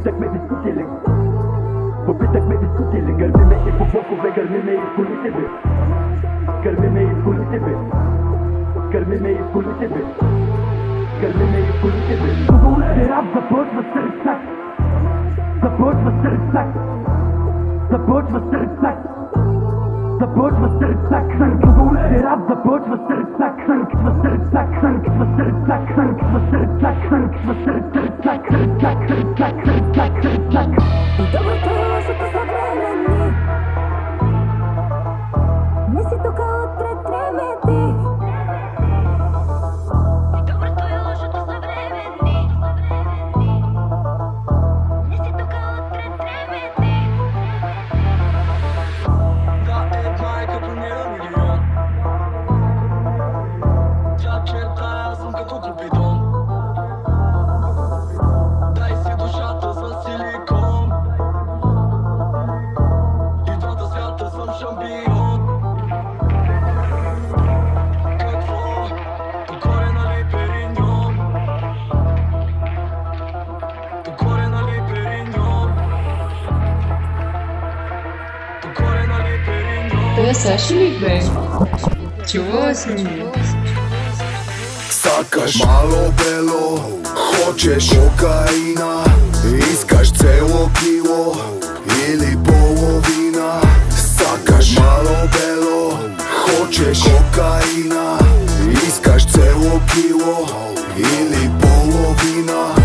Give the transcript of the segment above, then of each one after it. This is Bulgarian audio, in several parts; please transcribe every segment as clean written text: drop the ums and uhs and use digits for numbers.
Попитахме дискутили, попитахме дискутили. Гърмиме и по блокове, гърмиме и в колите ви. Гърмиме и в колите ви. Гърмиме и в колите ви. Гърмиме и в колите ви. Хубаво се рап започва с ръцак. Започва с ръцак. Започва с ръцак. Започва с ръцак. Хубаво се рап започва с ръцак. Хърква с ръцак. Хърква с ръцак. Хърква с ръцак. Хърква с ръцак. Ръцак, ръцак, ръцак, ръцак. И доброто и лошото са временни. Не си тука утре тремети. И доброто и лошото са временни. Не си тука утре тремети. Да е майка планира милион. Тя чертая, аз съм като купидон. Дай си душата за силикон. И двата свята съм шампион. Какво? Покоре нали периньон? Покоре нали периньон? Покоре нали периньон? Това Саши ли бе? Чувала съм ли? Сакаш мало бело, хочеш кокаина, искаш цело кило или половина. Сакаш мало бело, хочеш кокаина, искаш цело кило или половина.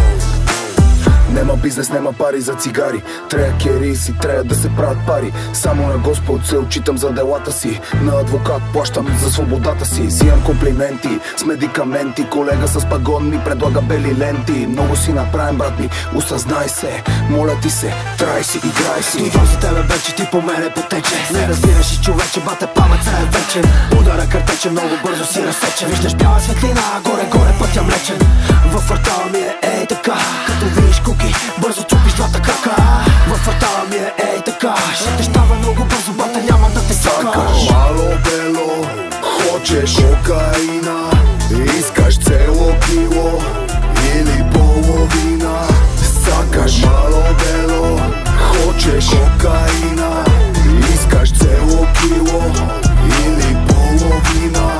Нема бизнес, нема пари за цигари. Трея кери си, трея да се правят пари. Само на Господ се отчитам за делата си. На адвокат плащам за свободата си. Сиям комплименти с медикаменти. Колега с пагон ми предлага бели ленти. Много си направим, брат ми, осъзнай се. Моля ти се, трай си, играй си. Това за тебе вече, ти по мене потече. Не разбираш и човече, бате памет е вечен. Удара картече, много бързо си разсечен. Виждаш бяла светлина, горе-горе пътя млечен. В квартала ми е ей така, като видиш куки, бързо чупиш двата крака. В квартала ми е ей така, ще те става много бързо, бата няма да те чака. Сакаш мало бело, хочеш кокаина, искаш цело кило или половина. Сакаш мало бело, хочеш кокаина, искаш цело кило или половина.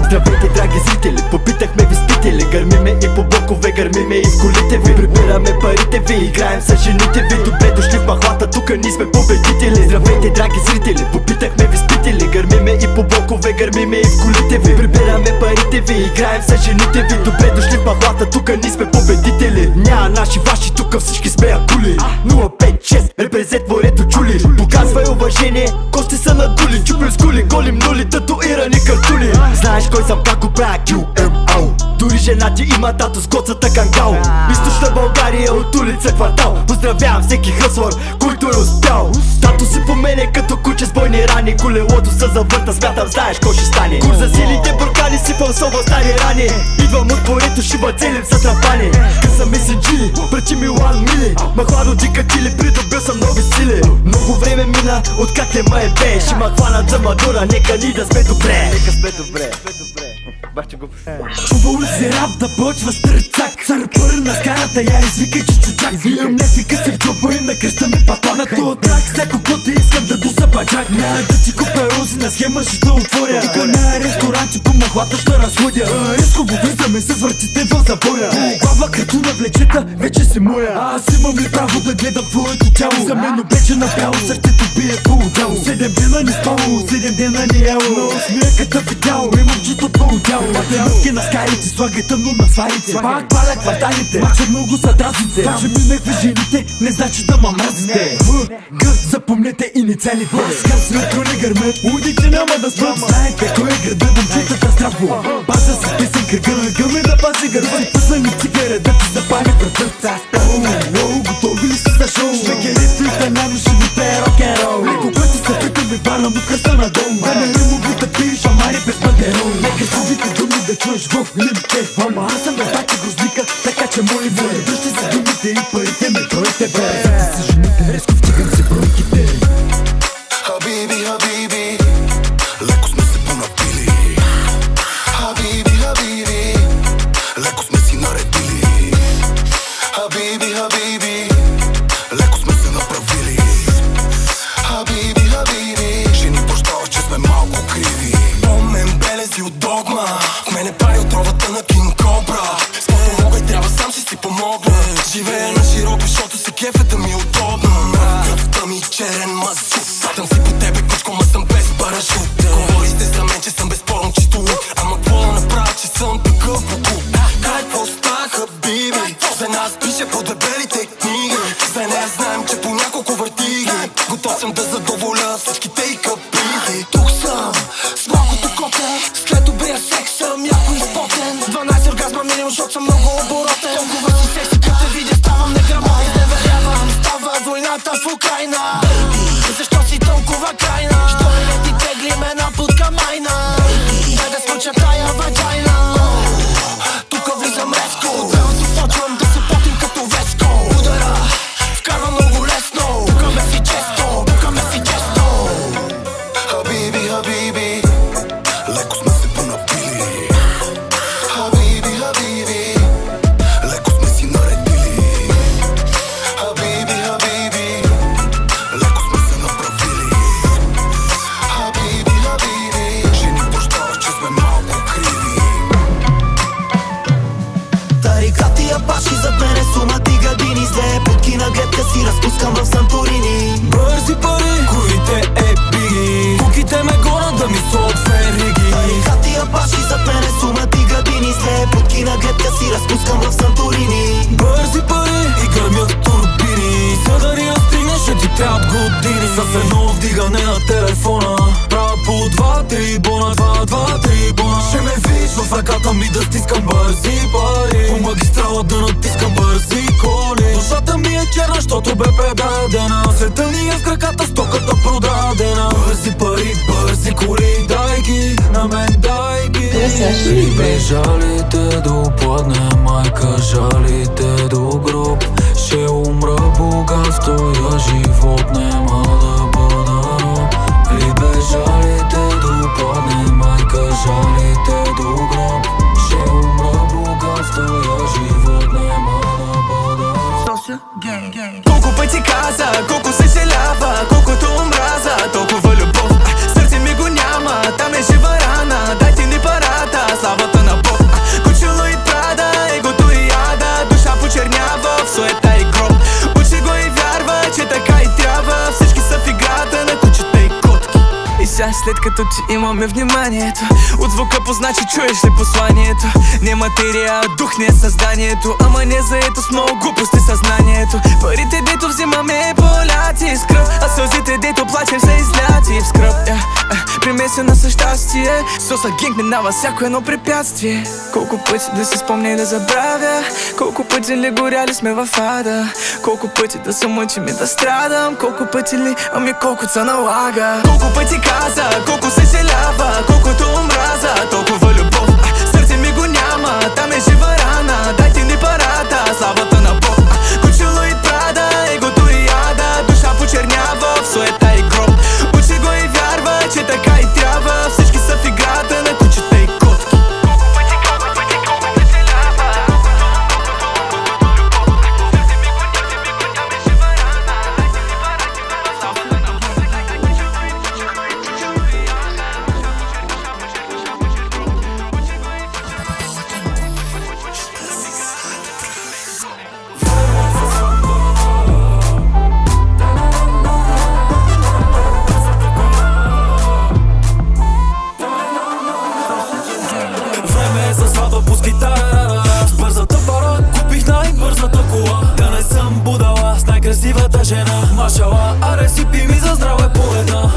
Здравейте, драги зрители, попитахме ви спите ли? Гърмиме и по блокове, гърмиме и в колите ви. Прибираме парите ви, играем с жените ви. Добре дошли в махлата, тука ние сме победители. Здравейте, драги зрители, попитахме ви спите ли? Гърмиме и по блокове, гърмиме и в колите ви. Прибираме парите ви, играем с жените ви. Добре дошли в махлата, тука ние сме победители. Няма наши ваши, тука всички сме акули. 056, репрезент морето чули. Показвай уважение, кости са надули. Чупим скули, голим нули, татуирани картуни. Знаеш кой съм, как го правя QMO. Дори жена ти има тато с коцата кангал. Източна България от улица квартал. Поздравявам всеки хъслър, който е успял. Тато си по мене като куче с бойни рани. Колелото се завърта, смятам, знаеш кой ще стане. Кур за силите буркани си фалсова стари рани. Идвам от порето, шиба целим са трапани. Къса месенджили, пречи ми лан мили. Махладо дикатили, придобил съм нови сили. Много време мина, откак не ме бе. Ще ма хванат за мадура, нека ни да сме добре. Нека сме добре. Бахте го. Хубаво си рап да почва с ръцак. Сърпър на скарата, я извикай, че чучак. Виям нефика си в джоба и накръща ми патлак. На тоя трак, всяко коте искам да дуса баджак. Няма да си купя рози, на схема ще отворя. Тука на ресторанти по махлата ще разходя. Рисково влизаме с въртите в забоя. Глава като на влечета, вече си моя. Аз имам ли право да гледам твоето тяло? За мен обече на бяло, сърцето бие по-отдяло. 7 дена не спало, 7 дена не яло. Но смията видяло, имам чисто по-отдяло. Математки на скарите, слагай тъмно на сварите. Пак паля кварталите, мача много са дразните. Това, че минахме жените, не значи да ма мразите. Г, запомнете инициалите. Сказ, не гърмет, удите няма да спрат. Знаете кой е града, момчетата здраво. База с песен кръга, гъме да пази гърба. Пъсани цигара, да ти запали вратът. Готови ли са за шоу? Швекерите и канано ще ви пее рок-н-рол. Леко пъти се питам и бана му кръста надолу. Да не му да пиеш, амари без пантерол. Нека си думи да чуя стоиш в лимите. Ама аз съм бездака грозника, така че моли воля, дръжте си думите и парите ме бройте бе. За се жените, резко втигам си бройките. Хабиби, хабиби, леко сме се понапили. Хабиби, хабиби, леко сме си наредили. Хабиби, хабиби, леко сме се направили. Хабиби, хабиби, жени прощаваш, че сме малко криви. Помен белези от догма, в мене пари отровата на Кинг Кобра. С какво мога и трябва сам ще си помогна. Живея на широко, защото се кефа да ми е удобно. Кръвта ми черен мазут, там си по тебе кучко, ма съм без парашут. Говорите за мен, че съм безспорно чисто лук, ама какво да направя, че съм такъв покуп. Какво става, хабиби? За нас пише по дебелите книги. За нея знаем, че по няколко въртиги. Готов съм да задоволя всичките и капризи. Тук съм с малкото коте, след добрия секс съм яко изпотен. 12 оргазма минимум, защото съм много оборотен. Толкова си секси, като те видя ставам неграмотен. Не верявам, става войната в Украйна. Защо си толкова крайна? Що не ти теглим една путка майна? Дай да скоча тая ваджайна. Тука влизам резко, отделно почвам да се потим като Веско. Удара, вкарва много лесно. Тука ме си често, тука ме си често. Хабиби, хабиби, леко сме се понапили. Хабиби, хабиби, леко сме си наредили. Хабиби, хабиби, леко сме се направили. Хабиби, хабиби, жени прощаваш, че сме малко криви. Тарикати апаши зад мене сумати гадини. Зле путки на гледка си разпускам в Санторини. Бързи пари, коите е биги, куките ме гонят да ми са от фериги. Тарикати апаши зад мене сумати гадини. Зле путки на гледка си разпускам в Санторини. Бързи пари и гърмят турбини, за да ни настигнеш ще ти трябват години. С едно вдигане на телефона правя по 2-3 бона, 2-2-3 бона. Ще ме видиш в ръката ми да стискам бързи пари, по магистрала да натискам бързи коли. Душата ми е черна, щото бе предадена, света ни е в краката, стоката продадена. Бързи пари, бързи коли, дай ги на мен, дай ги. Либе жалите до пладне, майка жалите до гроб. Ще умра богат, стоя живот, нема да бъда роб. Либе жалите до пладне, майка жалите до гроб. Ще умра богат, стоя живот, нема да бъда роб. Колко пъти каза, колко съжалява, колкото омраза, толкова любов. Сърце ми го няма, там е жива рана. Дайте ни парата, славата на Бог. Кучело и прада, егото и яда, душа почернява в суета и гроб. Учи го и вярва, че така и трябва. Всички са в играта на кучета и котки. И сега след като ти имаме вниманието, от звука позначи чуеш ли посланието. Не материя, дух не е създанието, ама не заето с много глупости съзнанието. Парите дето взимаме поляти с кръв, а сълзите дето плачем са изляти в скръп. Примесена със щастие, соса гинг минава всяко едно препятствие. Колко пъти да си спомня и да забравя, колко пъти ли горяли сме в ада, колко пъти да се мъчим и да страдам, колко пъти ли, ами колко се налага. Колко пъти каза, колко съжалява, колкото омраза, толкова любов. Сърце ми го няма, там е жива рана. Дайте ни парата, славата на Бог. Кучело и прада, егото и яда, душа почернява в суета и гроб. Учи го и вярва, че така и трябва. Всички са в играта на кучета и котки. Колко пъти съжалява, сърце ми го няма, жива рана. Дайте ни парата, славата на Бог. Време е за сватба, пускай тарарара. С бързата пара купих най-бързата кола. Да не съм будала с най-красивата жена. Машала, аре сипи ми за здраве по една.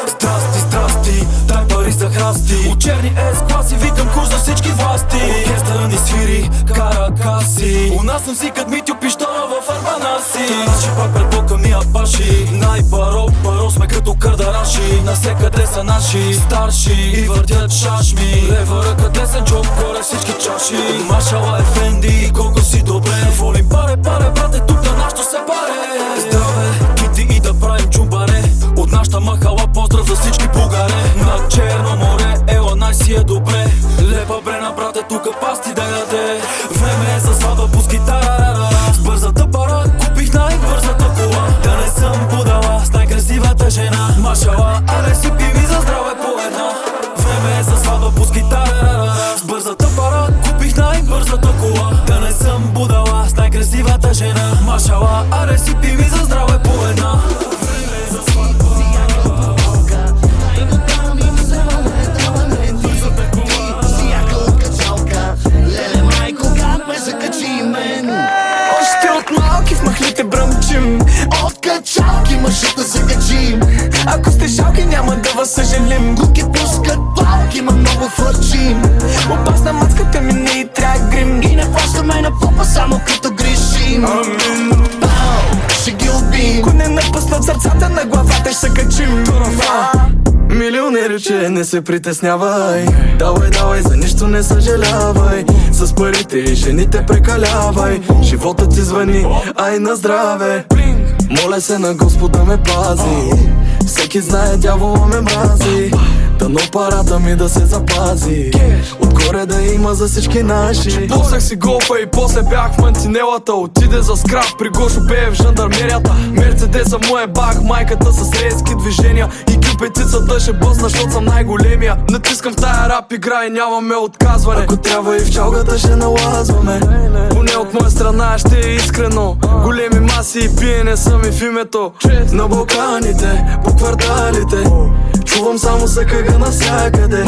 Страсти, страсти, дай пари за храсти. От черни S-класи викам курс за всички власти. Оркестъра ни свири, кара каси. У нас съм си кът Митю пищона в Арман си. Наши пак пред бока ми апаши. Най-баро сме като кардараши. Навсекъде са наши старши и въртят шашми. Лева ръка, десен джоб, горе всички чаши. Машала ефенди, колко си добре. Волим паре, брате, тук на нашото се паре. Здраве, кити и да правим чумбаре. От нашата махала поздрав за всички бугаре. На Черно море, ела най-си е добре. Лепа брена, брате, тука пасти да яде. Време е за сватба, пуски тарарара. С бързата пара купих най-бързата кола. Да не съм будала с най-красивата жена. Машала, але си пиви за здраве по една. Време е за сватба, пуски тарарара. С бързата пара купих най-бързата кола. Да не съм будала с най-красивата жена. Машала, але си пиви за здраве по една. Време е за сватба. Още от малки в махлите бръмчим. От качалки мъжата закачим. Ако сте жалки няма да вас съжалим. Гуки пускат палки, ма много фърчим. Опасна мацката ми не и трябва грим. И не плащаме на попа само като грешим. Ще ги убим. Ако не напуснат сърцата на главата ще се качим. Милионери, че не се притеснявай. Давай, за нищо не съжалявай. С парите и жените прекалявай. Животът ти звъни, ай на здраве. Моля се на Господа ме пази. Всеки знае, дявола ме мрази. Дано парата ми да се запази. Отгоре да има за всички наши. Пуснах си голфа и после бях в мантинелата. Отиде за скрап, при Гошо бее в жандармерията. Мерцедеса му е бах, майката с резки движения. И кюпетицата ще бъзна, защото съм най-големия. Натискам в тая рап игра и нямаме отказване. Ако трябва и в чалгата ще налазваме. Поне от моя страна ще е искрено. Големи маси и пиене са ми в името. На Балканите, по кварталите. Чувам само за къга навсякъде.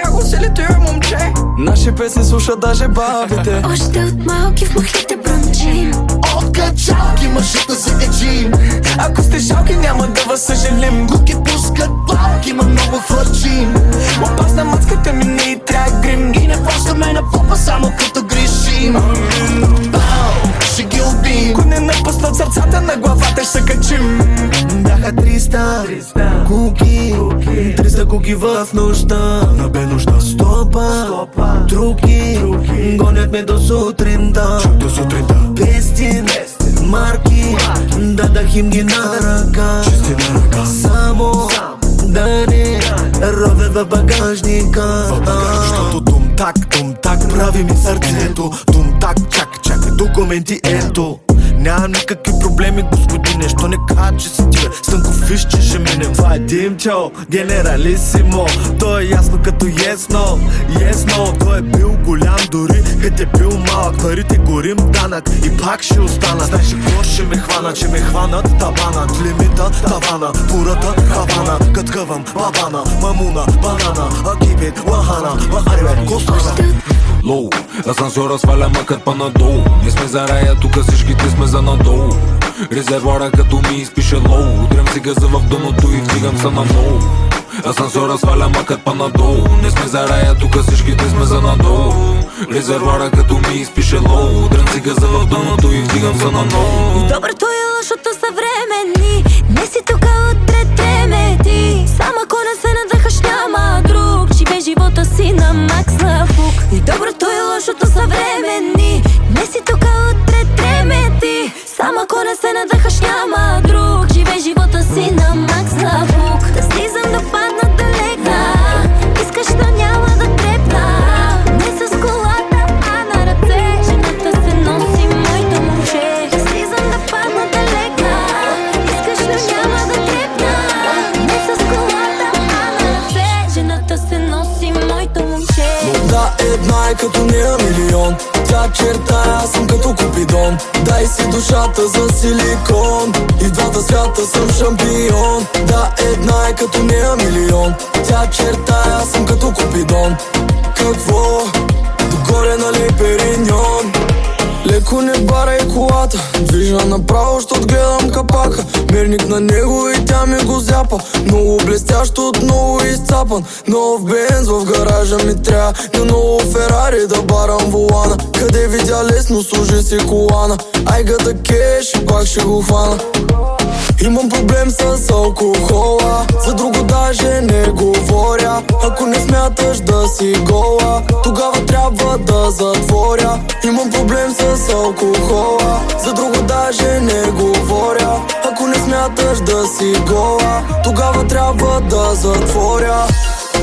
Ако се летуя, момче. Наши песни слушат даже бабите. Още от малки в махлите бръмчим. От качалки мъжата закачим. Ако сте жалки няма да вас съжалим. Гуки пускат палки, ма много фърчим. Опасна мацката ми не и трябва грим. И не плащаме на попа само като грешим. Ще ги убим. Ако не напуснат сърцата на главата ще се качим. Бяха 300 куки, 300 куки в нощта. На бе нощта стопа, други гонят ме до сутринта. Пестин, марки, дадах им ги на ръка. Само да не ровят в багажника. Защото тум-так прави ми сърцето. Тум-так, чак, документи ето. Нямам никакви проблеми, господине. Що не кажа, че си ти Стънков виж, че ще минем. Това е Димчо, генералисимо. Той е ясно като yes no. Той е бил голям дори като е бил малък. Парите горим данък и пак ще остана. Знаеш какво ще ме хвана, че ме хванат таванът. Лимита, тавана, пурата, хавана. Кът къвам, бавана, мамуна, банана. Акипит, лахана, ариве, костана. Лоу, асансьора сваля макът па надолу. Ние сме за рая, тука всичките сме за надолу. Резервуара като ми изпише лоу. Удрям си газа в дъното и вдигам се на ново. Асансьора сваля макът па надолу. Ние сме за рая, тука всичките сме за надолу. Резервуара като ми изпише лоу. Удрям си газа в дъното и вдигам се на ново. Доброто и лошото са временни. Днес си тука, утре треме ти. Сам ако не се надъхаш няма друг. Живей живота си на макс на фук. И доброто и лошото са временни. Днес си тука, утре треме ти. Сам ако не се надъхаш няма друг. Живей живота си на макс на фук. Да слизам, да падна, да легна. Искаш, но няма да трепна. Не с колата, а на ръце. Жената се носи, моето момче. Да слизам, да падна, да легна. Искаш, но няма да трепна. Не с колата, а на ръце. Жената се носи, моето момче. Да, една е като нея милион. Тя черта, аз съм като Купидон. Дай си душата за силикон. И в двата свята съм шампион. Да, една е като нея милион. Тя черта, аз съм като Купидон. Какво? Догоре нали Периньон. Леко не барай колата. Движа направо, щот гледам капака. Мерник на него и тя тя ми го зяпа. Много блестящ, отново изцапан. Нов бенз в гаража ми трябва. На ново Ферари да барам волана. Къде видя лесно, служи си колана. Айгата кеш и пак ще го хвана. Имам проблем с алкохола, за друго даже не говоря. Ако не смяташ да си гола, тогава трябва да затворя. Имам проблем с алкохола, за друго даже не говоря. Ако не смяташ да си гола, тогава трябва да затворя.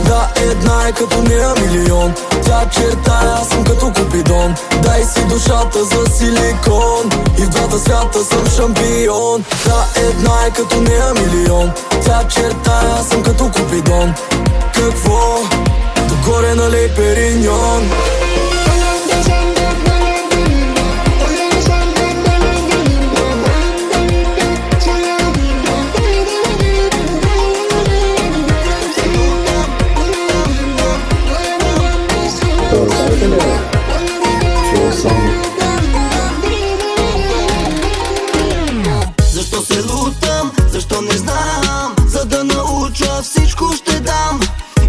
Да, една е като нея милион. Тя чертая, аз съм като Купидон. Дай си душата за силикон и в двата свята съм шампион. Да, една е като нея милион. Тя чертая, аз съм като Купидон. Какво? Догоре налей периньон. Защо се лутам, защо не знам, за да науча всичко ще дам.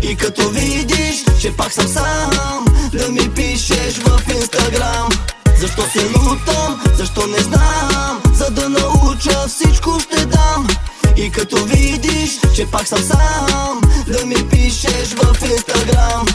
И като видиш, че пак съм сам, да ми пишеш в Инстаграм. Защо се лутам, защо не знам, за да науча всичко ще дам. И като видиш, че пак съм сам, да ми пишеш в Инстаграм.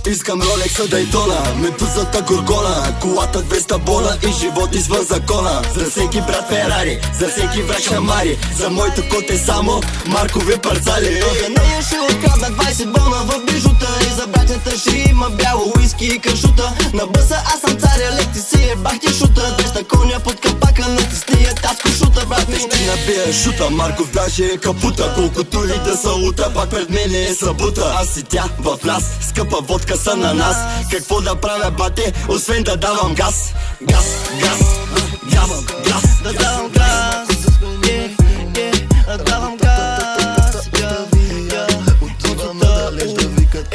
Искам Ролекса Дайтона, медузата Горгона, колата 200 бона и живот извън закона. За всеки брат Ферари, за всеки враг Шамари, за моето коте само маркови парцали. За нея ще открадна 20 бона в бижута и за братята ще има бяло уиски и кашута. На бъса аз съм царя, лекти си е бахти шута. 200 коня под капака, натисни е татко шута, брат ми. Ще набия шута, Марков даже е капута. Колкото и да са лута, пак пред мене е събута. Аз и тя в нас, скъпа водка са на нас. Какво да правя, бате, освен да давам газ. Газ, газ, газ, газ. Да давам газ, да давам газ. Отиваме далеч да викат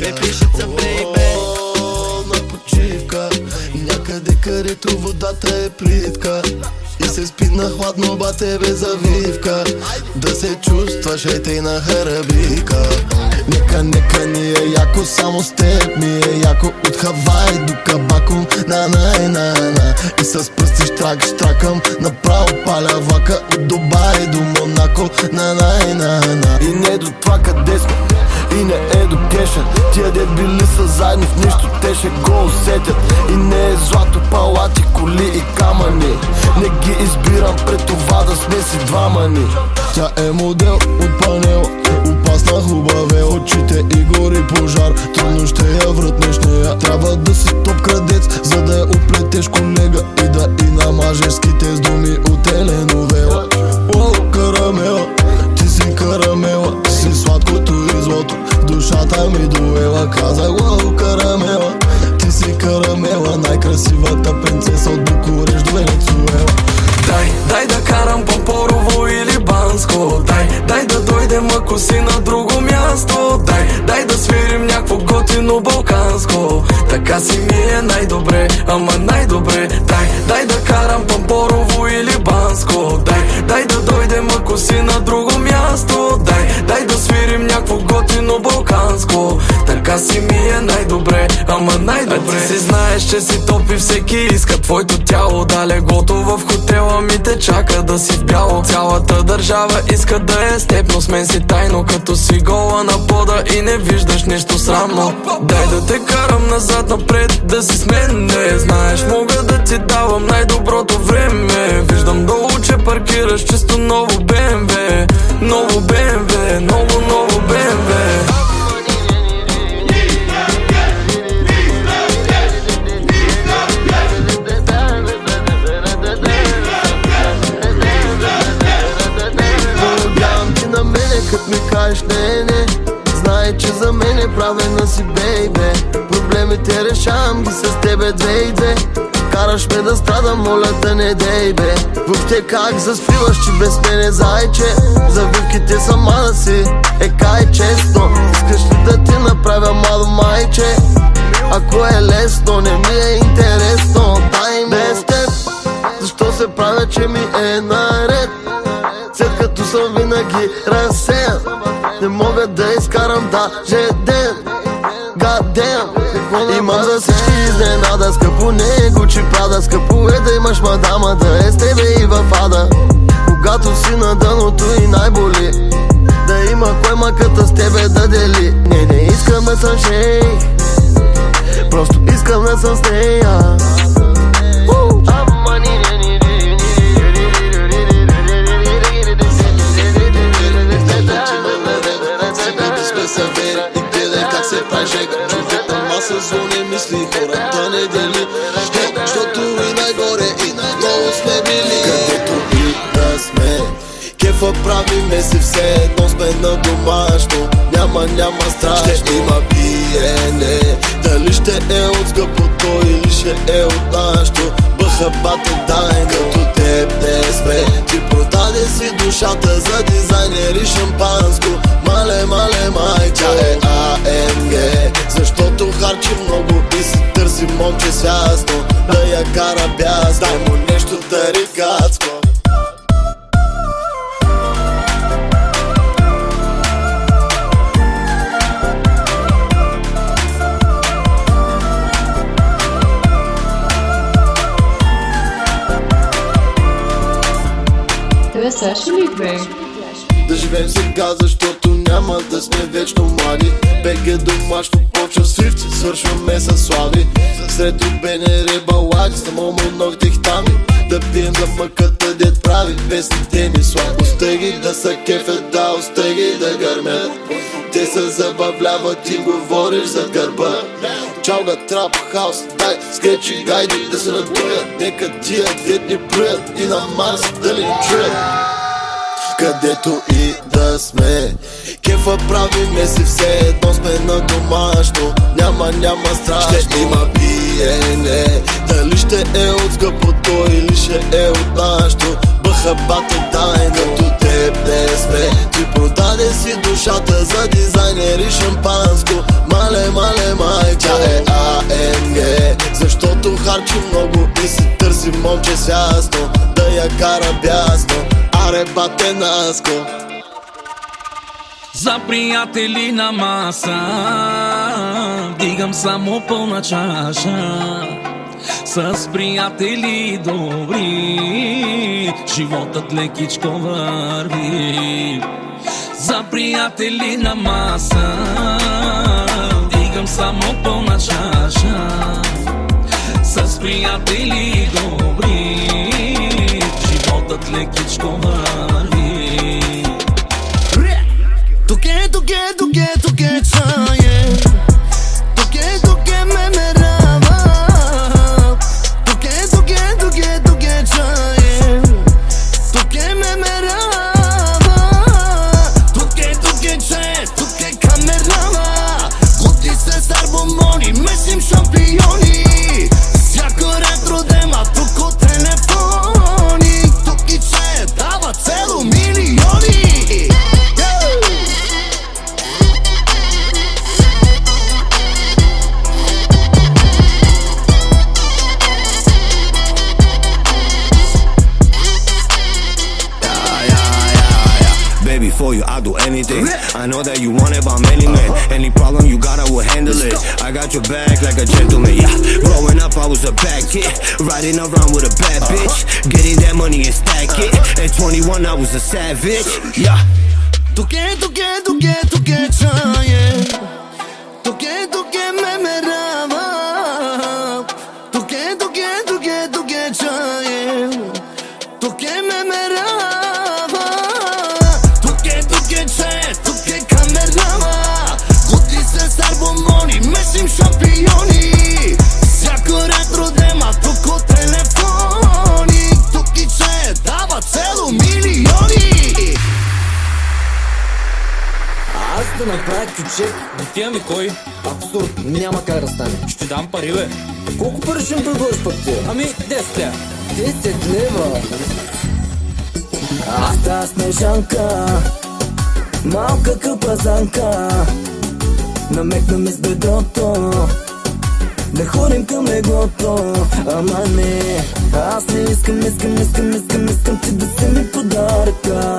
пепешица, бейбе. На почивка и някъде където водата е плитка и се спи на хладно, бате, без завивка. Да се чувстваш ей тъй на харабика. Нека ни е яко, само с теб ми е яко. От Хавай до Кабако, на. И с пръсти штракам, направо паля влака. От Дубай до Монако, на. И не до това къде сме, и не е до кеша. Тия дет били са заедно, в нищо те ще го усетят. И не е злато, палати, коли и камъни. Не ги избирам пред това да сме си двама ни. Тя е модел от панела, опасна хубаве, очите и гори пожар. Трудно ще я вратнеш нея. Трябва да си топ крадец, за да я оплетеш, колега. И да и намажеш ските с думи от теленовела. О, карамела, ти си карамела, си сладкото и злото, душата ми доела. Казах, о, карамела, ти си карамела, най-красивата принцеса от Букурещ до Венецуела. Дай да карам Пампорово или Банско. Дай да дойдем, ако си на друго място. Дай да свирим някакво готино балканско. Така си ми е най-добре, ама най-добре. Дай да карам Пампорово или Банско. Дай да дойдем, ако си на друго място. Дай да свирим някакво готино балканско. Така си ми е най-добре, ама най-добре. Ти си знаеш, че си топ и всеки иска твоето тяло. Да, леглото в хотела ми те чака да си в бяло. Цялата държава иска да е с теб, но с мен си тайно, като си гола на пода и не виждаш нищо срамно. Дай да те карам назад-напред, да си с мен, не знаеш, мога да ти давам най-доброто време. Виждам долу, че паркираш чисто ново БМВ. Ново БМВ, ново БМВ. Като ми кажеш не, знай, че за мен е правена си, бейбе. Проблемите решавам ги с тебе 2-2. Караш ме да страдам, моля да не дей, бе. Въобще как заспиваш, че без мене, зайче? Завивките сама да си, кай честно. Искаш ли да ти направя мало майче? Ако е лесно, не ми е интересно. Дай без теб, защо се се правя, че ми е наред. След като съм винаги разсеян, не мога да изкарам даже ден. God damn, имам за всички изненада. Скъпо не е Гучи Прада, скъпо е да имаш мадама, да е с тебе и в ада. Когато си на дъното и най-боли, да има кой маката с тебе да дели. Не искам да съм шейх, просто искам да съм с нея. Маса звони, мисли, хората не дели. Защото и нагоре, и надолу сме били. Където и да сме, кефа правиме си все едно сме на домашно. Няма страшно, ще има пиене. Дали ще е от скъпото или ще е от нашото. Бъхабате дай, като теб не сме. Ти продаде си душата за дизайнер и шампанско. Мале, май, тя е АМГ. Защото харчи много и си търси момче свясно. Да я кара бяс, дай му нещо тарикатско. Тебе Саши ли бе? Да живеем сега, защото няма да сме вечно млади. БГ домашно почва с фифти, свършваме с слави. Сред рубене рибалади, само му ногтих тами. Да пием за мъката дед прави песните ни слабо. Остеги да са кефет, да остеги да гърмят. Те се забавляват и говориш зад гърба. Чалга, трап, хаус, дай, скречи, гайди да се надуят. Нека тия дед ни плюят и на Марс да ли чуят. Където и да сме, кефа правиме си все едно сме на домашно. Няма страшно, ще има пиене. Дали ще е от скъпото или ще е от нашото. Бъхабате дай, като теб не сме. Ти продаде си душата за дизайнер и шампанско. Мале, май, тя е АМГ. Защото харчи много и си търси момче свясно. Да я кара бясно, аре бате наско. За приятели на маса дигам само пълна чаша. С приятели добри животът лекичко върви. За приятели на маса дигам само пълна чаша. С приятели добри животът лекичко върви. Туке чае. Туке ме мерава. Туке чае. Туке ме мерава. Туке чае. Туке камерава. Готи се с арбомони, месим шампиони. Всяко ретро дема, тук от телефони. Туки чае дава цело милиони. For you, I'll do anything. I know that you want it by many men. Any problem you got, I will handle it. I got your back like a gentleman, yeah. Growing up, I was a bad kid, riding around with a bad bitch, getting that money and stack it. At 21, I was a savage, yeah. Туке чае. Туке ме мерава. Туке чае. Туке ме мерава. Туке камерава. Готи се с арбомони, месим шампиони. Всяко ретро дема, тук от телефони. Туки че дава цело милиони. Аз да направя кючек. Ти ами кой? Абсурд, няма как да стане. Ще дам пари, бе. Колко пари ще ми предложиш пък ти? Ами 10 лева. 10 лева. Аз та снежанка, малка къпазанка, намекна ми с бедрото, да ходим към леглото. Ама не, аз не искам ти да си ми подаръка.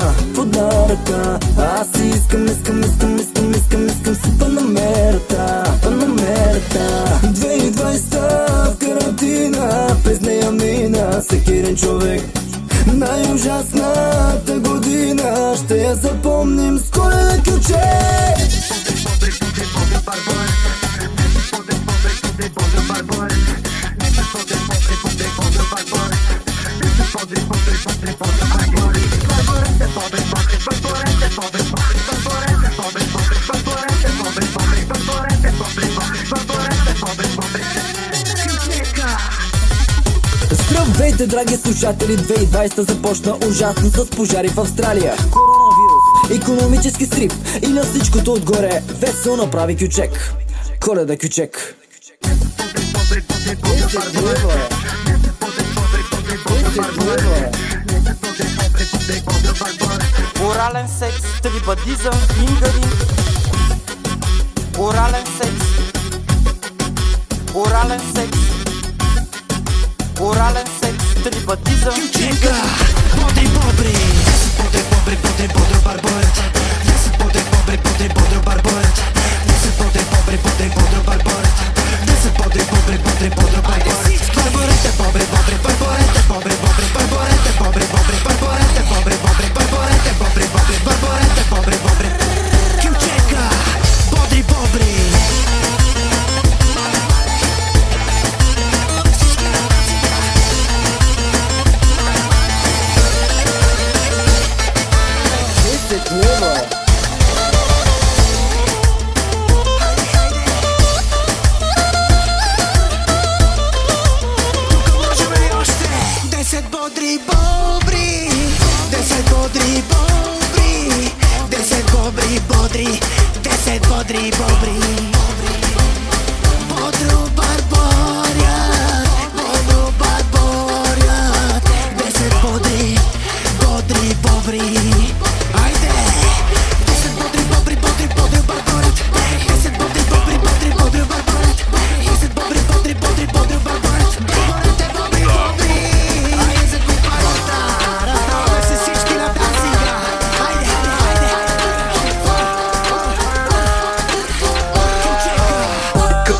Аз си искам си панамерата. 2020 в карантина, през нея мина всеки един човек. Най-ужасната година ще я запомним с коледен ключек. Здравейте, драги слушатели, 2020 започна ужасно с пожари в Австралия, коронавирус, икономически срив и на всичкото отгоре Весо направи кючек. Коледа кючек. Орален секс, трибадизъм, фингаринг. Орален секс. Орален секс. Орален секс, трибадизъм, фингаринг. Бодри бобри, бодри барбарет. Бодри барбарет. Бодри барбарет. Кючека, бодри бобри.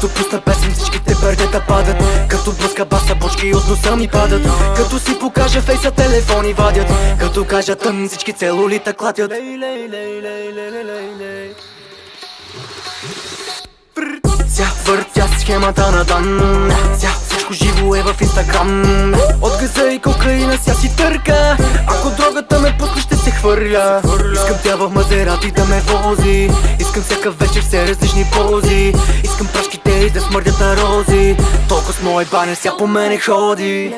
Като пусна песен всичките пердета падат. Като блъска баса бочки от носа ми падат. Като си покажа фейса телефони вадят. Като кажа тъм всички целулита клатят. Ся въртя схемата на дан. Ся всичко живо е в Инстаграм. От газа и кокаина ся си търка. Ако дрогата ме пусне ще се хвърля. Искам тя в Мазерати да ме вози. Искам всяка вечер все различни пози. Искам прашките и да смърдят на рози. Толкова с мой банер ся по мене ходи.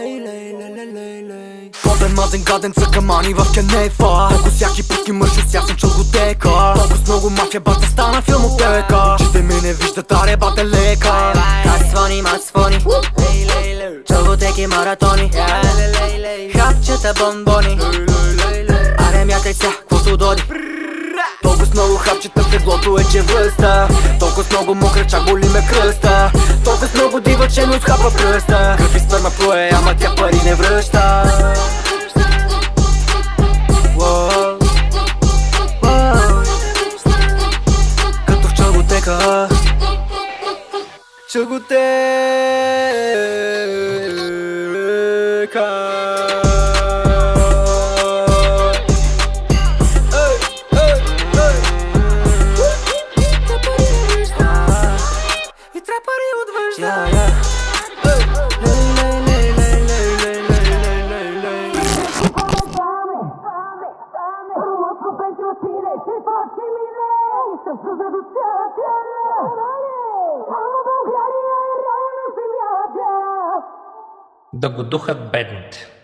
Побен, мазен, гаден, цъкамани в Кенефа. Толкова всяки пъти мъж от ся съм чул готека. Толкова с много мафия бата стана филмотека. Очите ми не виждат, а ребата лека. Масфони, чълготеки маратони. Хапчета бомбони. Аре мятай ся, квото доди. Толкова с много хапчета в теглото е, че влъста. Толкова с много мокра, чак боли ме кръста. Толкова с много дива, че ми отхапа пръста. Кръв и сперма плюе, ама тя пари не връща. Като в чълготека. Да го духат бедните.